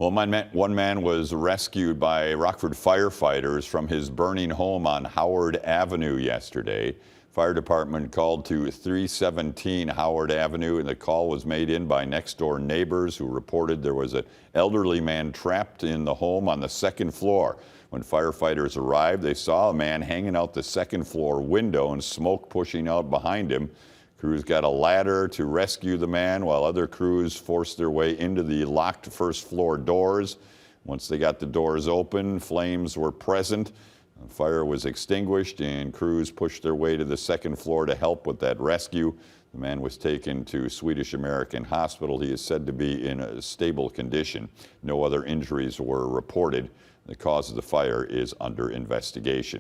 Well, one man was rescued by Rockford firefighters from his burning home on Howard Avenue yesterday. Fire department called to 317 Howard Avenue, and the call was made in by next-door neighbors who reported there was an elderly man trapped in the home on the second floor. When firefighters arrived, they saw a man hanging out the second floor window and smoke pushing out behind him. Crews got a ladder to rescue the man, while other crews forced their way into the locked first floor doors. Once they got the doors open, flames were present. The fire was extinguished and crews pushed their way to the second floor to help with that rescue. The man was taken to Swedish American Hospital. He is said to be in a stable condition. No other injuries were reported. The cause of the fire is under investigation.